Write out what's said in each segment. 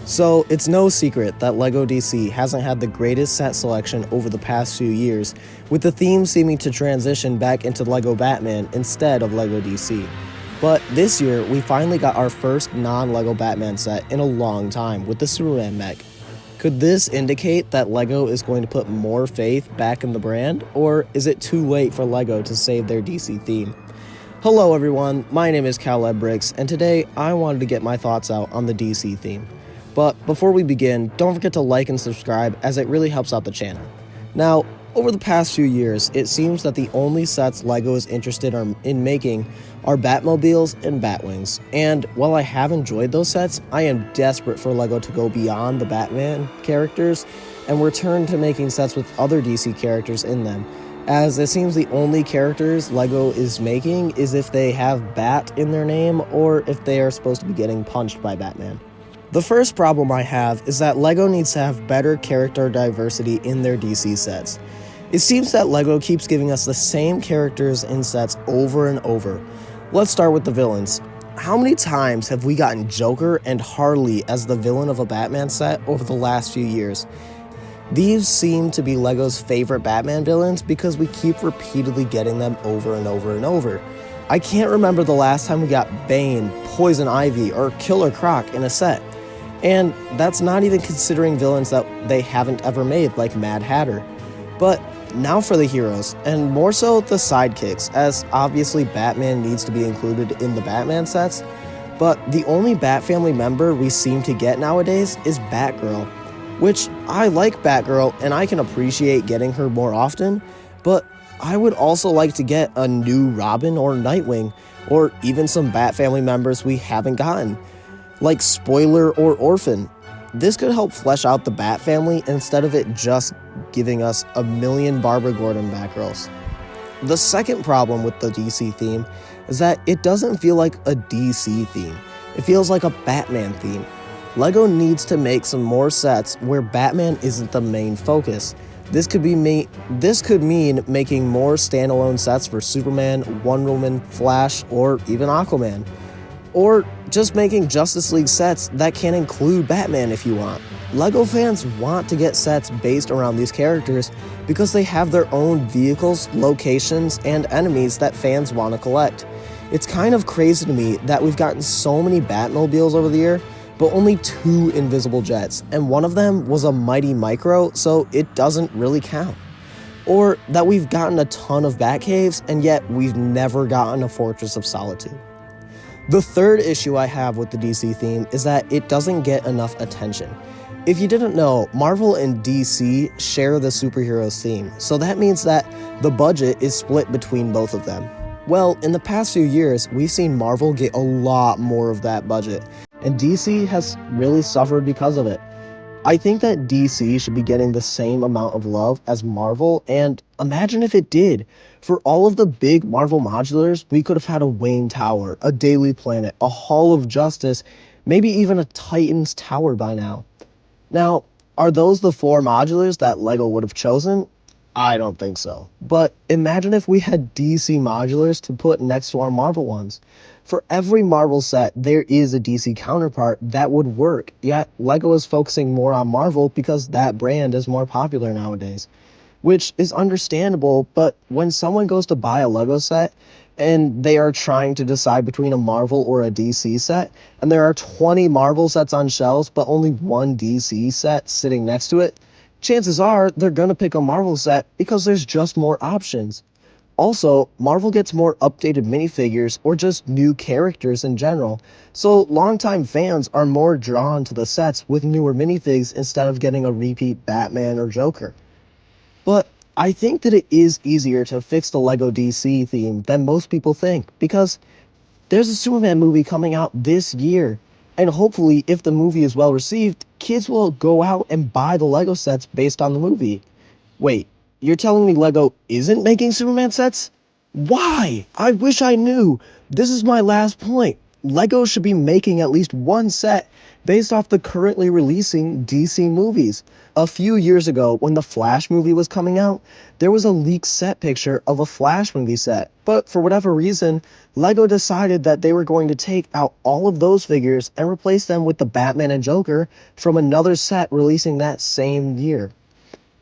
So, it's no secret that LEGO DC hasn't had the greatest set selection over the past few years, with the theme seeming to transition back into LEGO Batman instead of LEGO DC. But this year, we finally got our first non-LEGO Batman set in a long time with the Superman mech. Could this indicate that LEGO is going to put more faith back in the brand, or is it too late for LEGO to save their DC theme? Hello everyone, my name is Kal-Eb, and today I wanted to get my thoughts out on the DC theme. But before we begin, don't forget to like and subscribe as it really helps out the channel. Now, over the past few years, it seems that the only sets LEGO is interested in making are Batmobiles and Batwings, and while I have enjoyed those sets, I am desperate for LEGO to go beyond the Batman characters and return to making sets with other DC characters in them, as it seems the only characters LEGO is making is if they have Bat in their name or if they are supposed to be getting punched by Batman. The first problem I have is that LEGO needs to have better character diversity in their DC sets. It seems that LEGO keeps giving us the same characters in sets over and over. Let's start with the villains. How many times have we gotten Joker and Harley as the villain of a Batman set over the last few years? These seem to be LEGO's favorite Batman villains because we keep repeatedly getting them over and over and over. I can't remember the last time we got Bane, Poison Ivy, or Killer Croc in a set. And that's not even considering villains that they haven't ever made, like Mad Hatter. But now for the heroes, and more so the sidekicks, as obviously Batman needs to be included in the Batman sets, but the only Bat family member we seem to get nowadays is Batgirl, which I like Batgirl and I can appreciate getting her more often, but I would also like to get a new Robin or Nightwing, or even some Bat family members we haven't gotten, like Spoiler or Orphan. This could help flesh out the Bat family instead of it just giving us a million Barbara Gordon Batgirls. The second problem with the DC theme is that it doesn't feel like a DC theme. It feels like a Batman theme. LEGO needs to make some more sets where Batman isn't the main focus. This could mean making more standalone sets for Superman, Wonder Woman, Flash, or even Aquaman. Or just making Justice League sets that can include Batman if you want. LEGO fans want to get sets based around these characters because they have their own vehicles, locations, and enemies that fans want to collect. It's kind of crazy to me that we've gotten so many Batmobiles over the year, but only 2 invisible jets, and one of them was a Mighty Micro, so it doesn't really count. Or that we've gotten a ton of Batcaves, and yet we've never gotten a Fortress of Solitude. The third issue I have with the DC theme is that it doesn't get enough attention. If you didn't know, Marvel and DC share the superheroes theme, so that means that the budget is split between both of them. Well, in the past few years, we've seen Marvel get a lot more of that budget, and DC has really suffered because of it. I think that DC should be getting the same amount of love as Marvel, and imagine if it did. For all of the big Marvel modulars, we could have had a Wayne Tower, a Daily Planet, a Hall of Justice, maybe even a Titans Tower by now. Now, are those the 4 modulars that LEGO would have chosen? I don't think so. But imagine if we had DC modulars to put next to our Marvel ones. For every Marvel set, there is a DC counterpart that would work, yet LEGO is focusing more on Marvel because that brand is more popular nowadays. Which is understandable, but when someone goes to buy a LEGO set, and they are trying to decide between a Marvel or a DC set, and there are 20 Marvel sets on shelves, but only 1 DC set sitting next to it, chances are they're gonna pick a Marvel set because there's just more options. Also, Marvel gets more updated minifigures or just new characters in general, so longtime fans are more drawn to the sets with newer minifigs instead of getting a repeat Batman or Joker. But I think that it is easier to fix the LEGO DC theme than most people think, because there's a Superman movie coming out this year, and hopefully if the movie is well received, kids will go out and buy the LEGO sets based on the movie. Wait, you're telling me LEGO isn't making Superman sets? Why? I wish I knew. This is my last point. LEGO should be making at least one set based off the currently releasing DC movies. A few years ago, when the Flash movie was coming out, there was a leaked set picture of a Flash movie set. But for whatever reason, LEGO decided that they were going to take out all of those figures and replace them with the Batman and Joker from another set releasing that same year.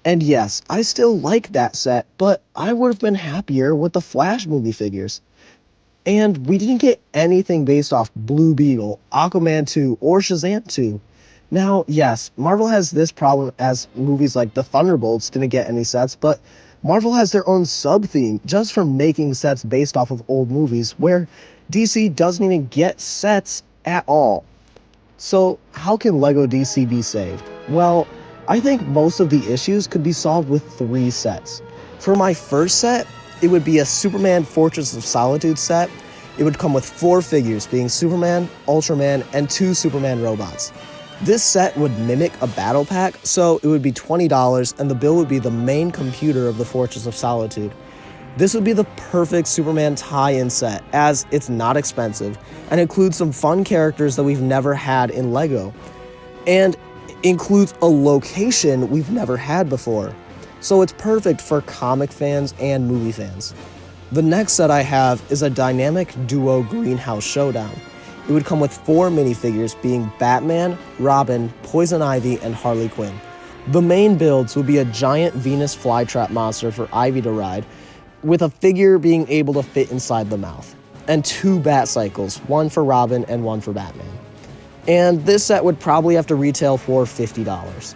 And yes, I still like that set, but I would have been happier with the Flash movie figures. And we didn't get anything based off Blue Beetle, Aquaman 2, or Shazam 2. Now, yes, Marvel has this problem as movies like The Thunderbolts didn't get any sets, but Marvel has their own sub-theme just for making sets based off of old movies, where DC doesn't even get sets at all. So, how can LEGO DC be saved? Well, I think most of the issues could be solved with 3 sets. For my first set, it would be a Superman Fortress of Solitude set. It would come with 4 figures, being Superman, Ultraman, and 2 Superman robots. This set would mimic a battle pack, so it would be $20, and the bill would be the main computer of the Fortress of Solitude. This would be the perfect Superman tie-in set, as it's not expensive, and includes some fun characters that we've never had in LEGO, and includes a location we've never had before. So it's perfect for comic fans and movie fans. The next set I have is a dynamic duo Greenhouse Showdown. It would come with 4 minifigures, being Batman, Robin, Poison Ivy, and Harley Quinn. The main builds would be a giant Venus flytrap monster for Ivy to ride, with a figure being able to fit inside the mouth, and 2 bat cycles, one for Robin and one for Batman. And this set would probably have to retail for $50.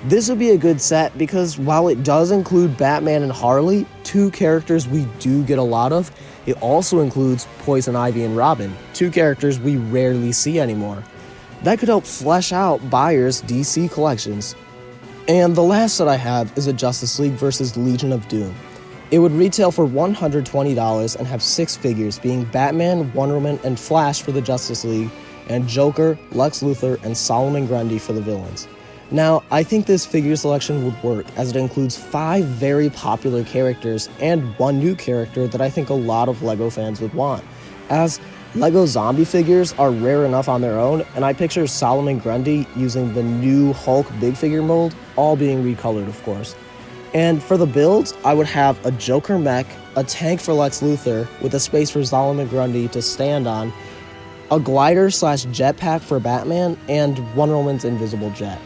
This would be a good set because while it does include Batman and Harley, 2 characters we do get a lot of, it also includes Poison Ivy and Robin, 2 characters we rarely see anymore. That could help flesh out buyers' DC collections. And the last set I have is a Justice League vs. Legion of Doom. It would retail for $120 and have 6 figures, being Batman, Wonder Woman, and Flash for the Justice League, and Joker, Lex Luthor, and Solomon Grundy for the villains. Now, I think this figure selection would work as it includes 5 very popular characters and 1 new character that I think a lot of LEGO fans would want, as LEGO zombie figures are rare enough on their own, and I picture Solomon Grundy using the new Hulk big figure mold, all being recolored of course. And for the builds, I would have a Joker mech, a tank for Lex Luthor with a space for Solomon Grundy to stand on, a glider / jetpack for Batman, and Wonder Woman's invisible jet.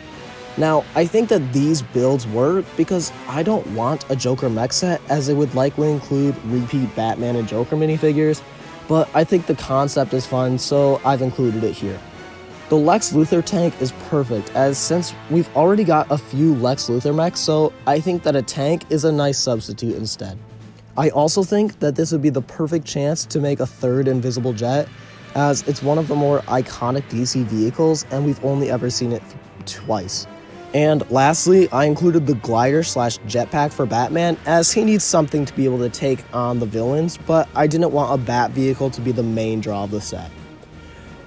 Now, I think that these builds work because I don't want a Joker mech set, as it would likely include repeat Batman and Joker minifigures, but I think the concept is fun, so I've included it here. The Lex Luthor tank is perfect, as since we've already got a few Lex Luthor mechs, so I think that a tank is a nice substitute instead. I also think that this would be the perfect chance to make a 3rd invisible jet, as it's one of the more iconic DC vehicles, and we've only ever seen it twice. And lastly, I included the glider / jetpack for Batman, as he needs something to be able to take on the villains, but I didn't want a bat vehicle to be the main draw of the set.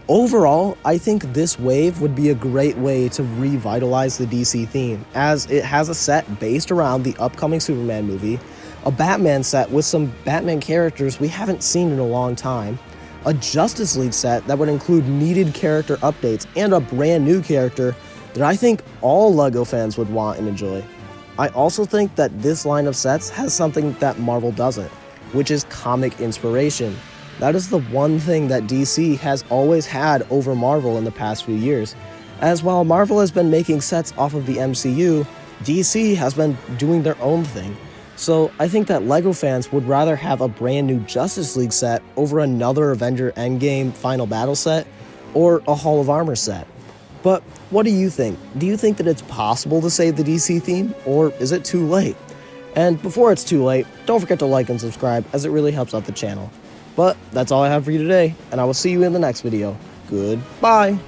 Overall, I think this wave would be a great way to revitalize the DC theme, as it has a set based around the upcoming Superman movie, a Batman set with some Batman characters we haven't seen in a long time, a Justice League set that would include needed character updates, and a brand new character that I think all LEGO fans would want and enjoy. I also think that this line of sets has something that Marvel doesn't, which is comic inspiration. That is the one thing that DC has always had over Marvel in the past few years, as while Marvel has been making sets off of the MCU, DC has been doing their own thing. So I think that LEGO fans would rather have a brand new Justice League set over another Avenger Endgame Final Battle set, or a Hall of Armor set. But what do you think? Do you think that it's possible to save the DC theme, or is it too late? And before it's too late, don't forget to like and subscribe, as it really helps out the channel. But that's all I have for you today, and I will see you in the next video. Goodbye!